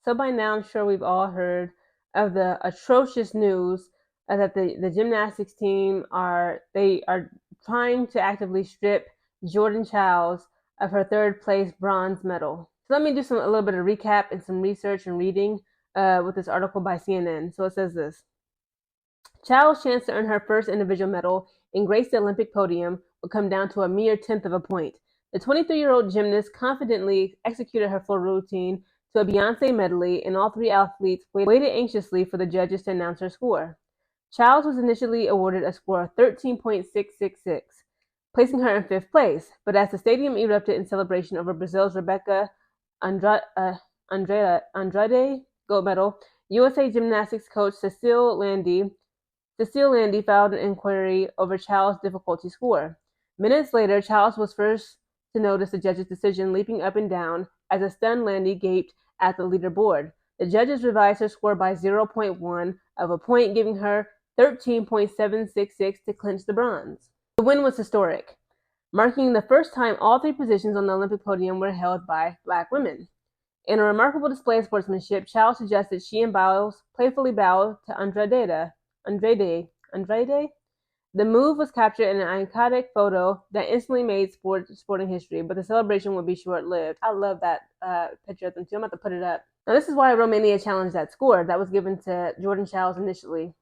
So by now, I'm sure we've all heard of the atrocious news that the gymnastics team are trying to actively strip Jordan Chiles of her third place bronze medal. So let me do a little bit of recap and some research and reading with this article by CNN. So it says this. Child's chance to earn her first individual medal and grace the Olympic podium would come down to a mere tenth of a point. The 23-year-old gymnast confidently executed her full routine to a Beyonce medley, and all three athletes waited anxiously for the judges to announce her score. Childs was initially awarded a score of 13.666, placing her in fifth place, but as the stadium erupted in celebration over Brazil's Rebecca Andrade gold medal, USA Gymnastics coach Cecile Landy filed an inquiry over Chiles' difficulty score. Minutes later, Chiles was first to notice the judge's decision, leaping up and down as a stunned Landy gaped at the leaderboard. The judges revised her score by 0.1 of a point, giving her 13.766 to clinch the bronze. The win was historic, marking the first time all three positions on the Olympic podium were held by Black women. In a remarkable display of sportsmanship, Chiles suggested she and Biles playfully bow to Andrade. The move was captured in an iconic photo that instantly made sporting history, but the celebration would be short-lived. I love that picture of them too. I'm about to put it up. Now, this is why Romania challenged that score that was given to Jordan Chiles initially.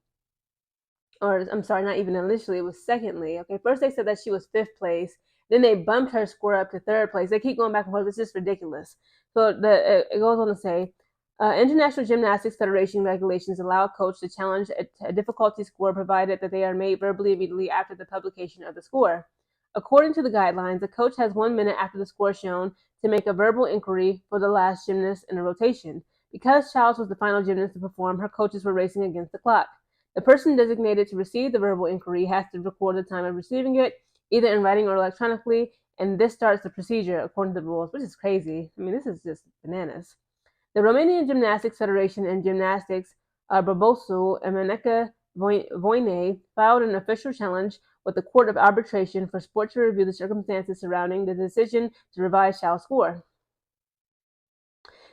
Or, I'm sorry, not even initially, it was secondly. Okay, first they said that she was fifth place. Then they bumped her score up to third place. They keep going back and forth. It's just ridiculous. So it goes on to say, International Gymnastics Federation regulations allow a coach to challenge a difficulty score provided that they are made verbally immediately after the publication of the score. According to the guidelines, the coach has 1 minute after the score shown to make a verbal inquiry for the last gymnast in a rotation. Because Chiles was the final gymnast to perform, her coaches were racing against the clock. The person designated to receive the verbal inquiry has to record the time of receiving it, either in writing or electronically, and this starts the procedure according to the rules, which is crazy. I mean, this is just bananas. The Romanian Gymnastics Federation and Gymnastics Barbosu and Maneca Voine filed an official challenge with the Court of Arbitration for Sport to review the circumstances surrounding the decision to revise Chiles' score.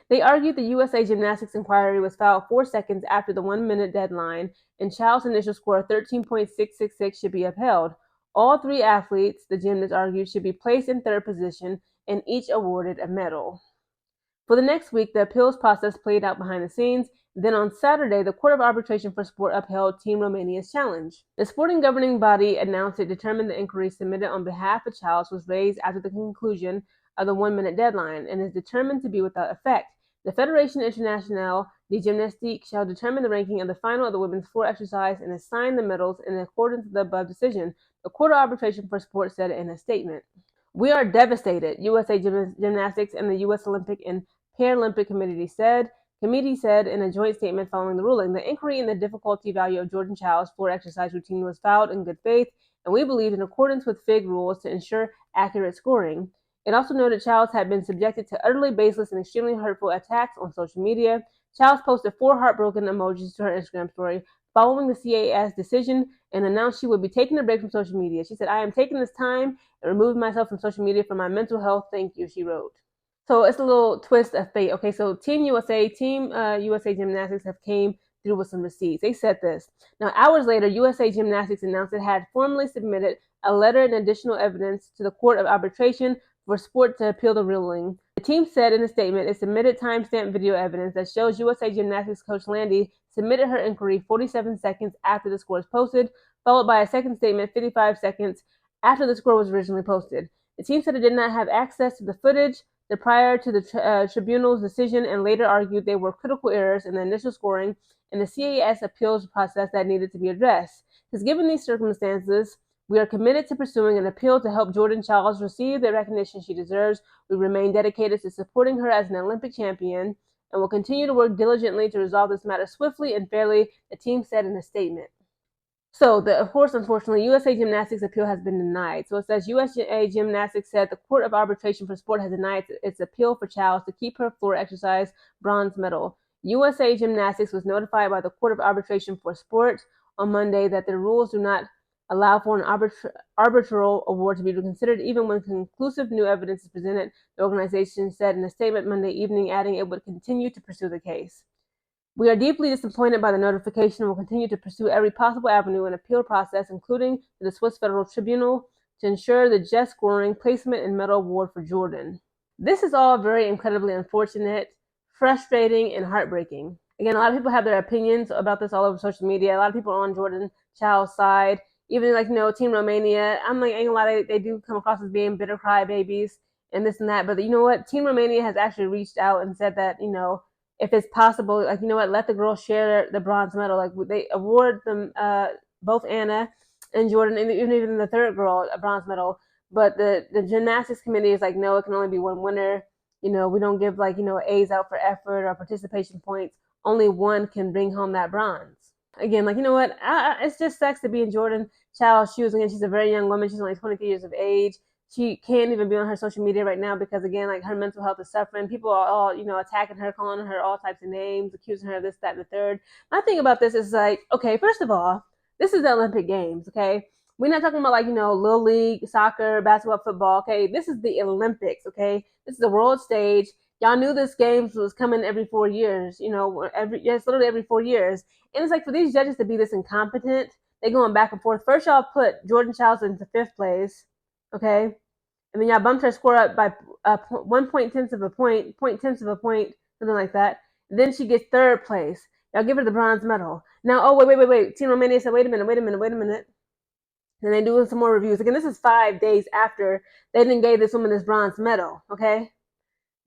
They argued the USA Gymnastics inquiry was filed 4 seconds after the 1 minute deadline, and Chiles' initial score of 13.666 should be upheld. All three athletes, the gymnasts argued, should be placed in third position and each awarded a medal. For the next week, the appeals process played out behind the scenes. Then on Saturday, the Court of Arbitration for Sport upheld Team Romania's challenge. The sporting governing body announced it determined the inquiry submitted on behalf of Chiles was raised after the conclusion of the 1 minute deadline and is determined to be without effect. The Fédération Internationale de Gymnastique shall determine the ranking of the final of the women's floor exercise and assign the medals in accordance with the above decision, the Court of Arbitration for Sport said in a statement. We are devastated, USA Gymnastics and the U.S. Olympic and Paralympic Committee said in a joint statement following the ruling. The inquiry in the difficulty value of Jordan Chiles' floor exercise routine was filed in good faith, and we believed in accordance with FIG rules to ensure accurate scoring. It also noted Chiles had been subjected to utterly baseless and extremely hurtful attacks on social media. Chiles posted 4 heartbroken emojis to her Instagram story following the CAS decision and announced she would be taking a break from social media. She said, I am taking this time and removing myself from social media for my mental health. Thank you, she wrote. So it's a little twist of fate. Okay, so Team USA Gymnastics have came through with some receipts. They said this. Now, hours later, USA Gymnastics announced it had formally submitted a letter and additional evidence to the Court of Arbitration for Sport to appeal the ruling. The team said in a statement it submitted timestamp video evidence that shows USA Gymnastics coach Landy submitted her inquiry 47 seconds after the score was posted, followed by a second statement 55 seconds after the score was originally posted. The team said it did not have access to the footage prior to the tribunal's decision and later argued there were critical errors in the initial scoring and the CAS appeals process that needed to be addressed. Because given these circumstances, we are committed to pursuing an appeal to help Jordan Chiles receive the recognition she deserves. We remain dedicated to supporting her as an Olympic champion and will continue to work diligently to resolve this matter swiftly and fairly, the team said in a statement. So, of course, unfortunately, USA Gymnastics' appeal has been denied. So it says USA Gymnastics said the Court of Arbitration for Sport has denied its appeal for Chiles to keep her floor exercise bronze medal. USA Gymnastics was notified by the Court of Arbitration for Sport on Monday that the rules do not allow for an arbitral award to be reconsidered even when conclusive new evidence is presented, the organization said in a statement Monday evening, adding it would continue to pursue the case. We are deeply disappointed by the notification and will continue to pursue every possible avenue and appeal process, including the Swiss Federal Tribunal, to ensure the just scoring, placement, and medal award for Jordan. This is all very incredibly unfortunate, frustrating, and heartbreaking. Again, a lot of people have their opinions about this all over social media. A lot of people are on Jordan Child's side. Even Team Romania. I'm like, ain't a lot of they do come across as being bitter crybabies and this and that. But you know what? Team Romania has actually reached out and said that, if it's possible, let the girls share the bronze medal. Like they award them, both Anna and Jordan, and even the third girl, a bronze medal. But the gymnastics committee is like, no, it can only be one winner. We don't give A's out for effort or participation points. Only one can bring home that bronze. Again, what? It just sucks to be in Jordan Child's shoes. Again, she's a very young woman. She's only 23 years of age. She can't even be on her social media right now because, again, her mental health is suffering. People are all, attacking her, calling her all types of names, accusing her of this, that, and the third. My thing about this is okay, first of all, this is the Olympic Games, okay? We're not talking about Little League, soccer, basketball, football, okay? This is the Olympics, okay? This is the world stage. Y'all knew this games was coming every 4 years, it's literally every 4 years. And it's for these judges to be this incompetent, they going back and forth. First, y'all put Jordan Chiles into 5th place, okay? And then y'all bumped her score up by 1.10 of a point, 0.10 of a point, something like that. And then she gets 3rd place. Y'all give her the bronze medal. Now, oh, wait. Team Romania said, wait a minute. Then they do some more reviews. Again, this is 5 days after they didn't give this woman this bronze medal, okay?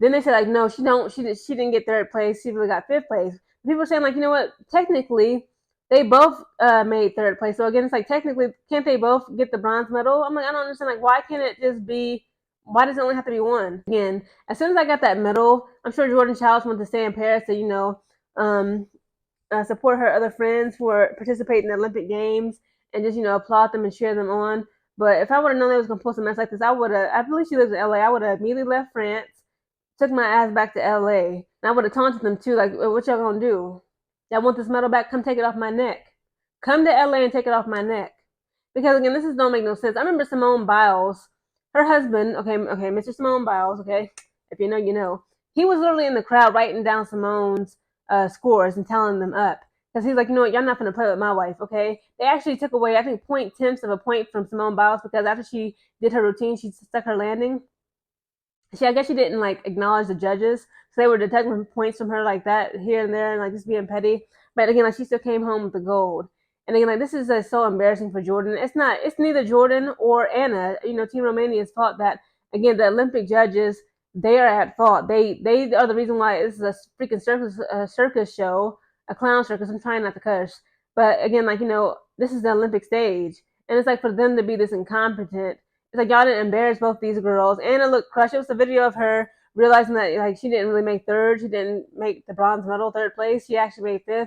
Then they said, no, she didn't get 3rd place. She really got 5th place. People are saying, what? Technically, they both made 3rd place. So again, it's technically, can't they both get the bronze medal? I'm like, I don't understand. Why can't it just be? Why does it only have to be one? Again, as soon as I got that medal, I'm sure Jordan Childs wanted to stay in Paris to support her other friends who are participating in the Olympic Games and just applaud them and cheer them on. But if I would have known they was gonna post a mess like this, I would have. I believe she lives in LA. I would have immediately left France, took my ass back to LA, and I would have taunted them too. What y'all gonna do? Y'all want this medal back? Come take it off my neck. Come to LA and take it off my neck. Because again, this don't make no sense. I remember Simone Biles, her husband, okay, Mr. Simone Biles, okay, if you know, you know. He was literally in the crowd writing down Simone's scores and telling them up. Because he's like, y'all not going to play with my wife, okay? They actually took away, I think, 0.10 of a point from Simone Biles because after she did her routine, she stuck her landing. I guess she didn't acknowledge the judges, so they were deducting points from her like that here and there and just being petty. But again, she still came home with the gold. And again, this is so embarrassing for Jordan. It's neither Jordan or Anna. Team Romania's fault that again the Olympic judges, they are at fault. They are the reason why this is a freaking circus show, a clown circus. I'm trying not to curse, but again, this is the Olympic stage, and it's for them to be this incompetent. It's y'all didn't embarrass both these girls. Anna looked crushed. It was a video of her realizing that she didn't really make 3rd. She didn't make the bronze medal 3rd place. She actually made 5th.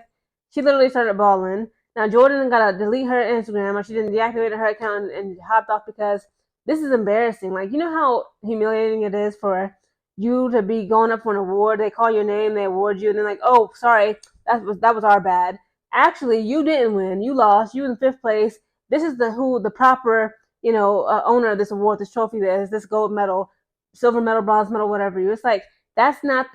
She literally started bawling. Now Jordan got to delete her Instagram, or she didn't deactivate her account and hopped off because this is embarrassing. You know how humiliating it is for you to be going up for an award. They call your name, they award you, and then oh, sorry, that was our bad. Actually, you didn't win. You lost. You in 5th place. This is the proper owner of this award, this trophy, this gold medal, silver medal, bronze medal, whatever. It's that's not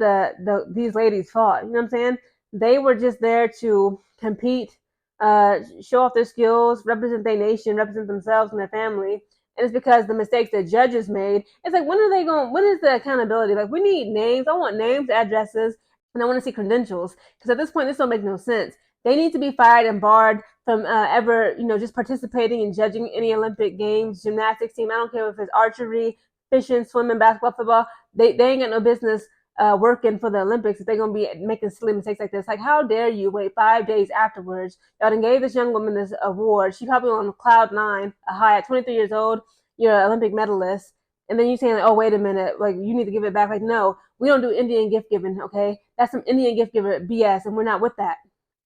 these ladies' fault. You know what I'm saying? They were just there to compete, show off their skills, represent their nation, represent themselves and their family. And it's because the mistakes that judges made. It's when is the accountability? We need names. I want names, addresses, and I want to see credentials. Because at this point, this don't make no sense. They need to be fired and barred from ever, just participating and judging any Olympic Games, gymnastics team. I don't care if it's archery, fishing, swimming, basketball, football. They ain't got no business working for the Olympics if they're going to be making silly mistakes like this. How dare you wait 5 days afterwards? Y'all done gave this young woman this award. She probably on cloud 9, a high at 23 years old. You're an Olympic medalist. And then you saying, oh, wait a minute, you need to give it back. No, we don't do Indian gift giving, okay? That's some Indian gift giver BS, and we're not with that.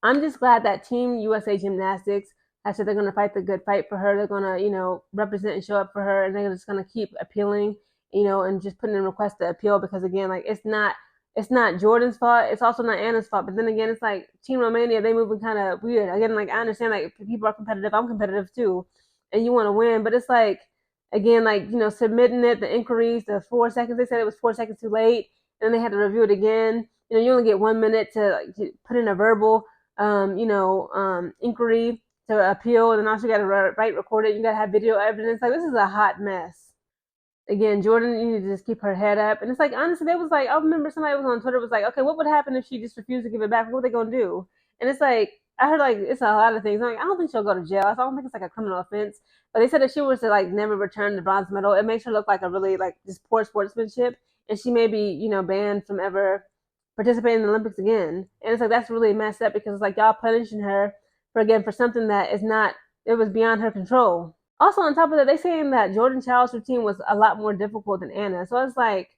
I'm just glad that Team USA Gymnastics has said they're going to fight the good fight for her. They're going to, represent and show up for her, and they're just going to keep appealing, and just putting in requests to appeal because, again, it's not Jordan's fault. It's also not Anna's fault. But then again, it's Team Romania, they moving kind of weird. Again, I understand, people are competitive. I'm competitive, too. and you want to win. But it's like, again, like, submitting it, the inquiries, the 4 seconds. They said it was 4 seconds too late, and then they had to review it again. You only get 1 minute to put in a verbal, inquiry to appeal, and then also you got to record it. You got to have video evidence. Like, this is a hot mess. Again, Jordan, you need to just keep her head up. And it's like, honestly, they was like, I remember somebody was on Twitter was like, okay, what would happen if she just refused to give it back? What are they gonna do? And it's like, I heard like it's a lot of things. I'm like, I don't think she'll go to jail. I don't think it's like a criminal offense. But they said if she was to like never return the bronze medal, it makes her look like a really like just poor sportsmanship, and she may be banned from ever participating in the Olympics again. And it's like that's really messed up because it's like y'all punishing her for something that is not, it was beyond her control. Also, on top of that, they saying that Jordan Child's routine was a lot more difficult than Anna. So it's like,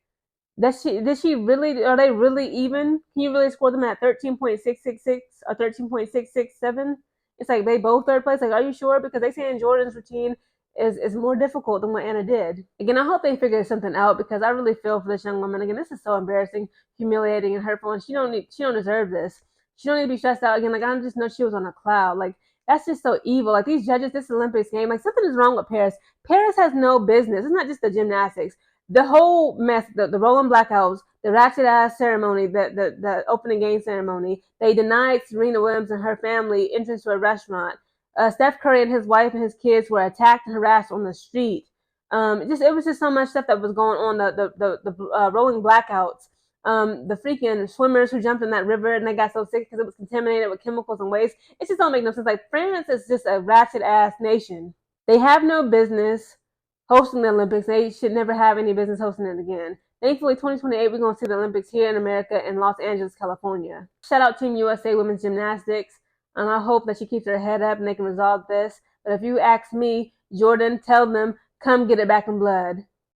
did she really? Are they really even? Can you really score them at 13.666 or 13.667? It's like they both third place. Like, are you sure? Because they saying Jordan's routine is more difficult than what Anna did. Again, I hope they figure something out because I really feel for this young woman. Again, this is so embarrassing, humiliating, and hurtful, and she don't deserve this. She don't need to be stressed out again. Like, I just know she was on a cloud. Like, that's just so evil. Like, these judges, this Olympics game, like something is wrong with Paris. Paris has no business. It's not just the gymnastics. The whole mess, the rolling blackouts, the ratchet ass ceremony, the opening game ceremony. They denied Serena Williams and her family entrance to a restaurant. Steph Curry and his wife and his kids were attacked and harassed on the street. It was just so much stuff that was going on. The rolling blackouts. The freaking swimmers who jumped in that river and they got so sick because it was contaminated with chemicals and waste. It just don't make no sense. Like, France is just a ratchet ass nation. They have no business hosting the Olympics. They should never have any business hosting it again. Thankfully, 2028, we're going to see the Olympics here in America in Los Angeles, California. Shout out Team USA Women's Gymnastics. I hope that she keeps her head up and they can resolve this. But if you ask me, Jordan, tell them, come get it back in blood.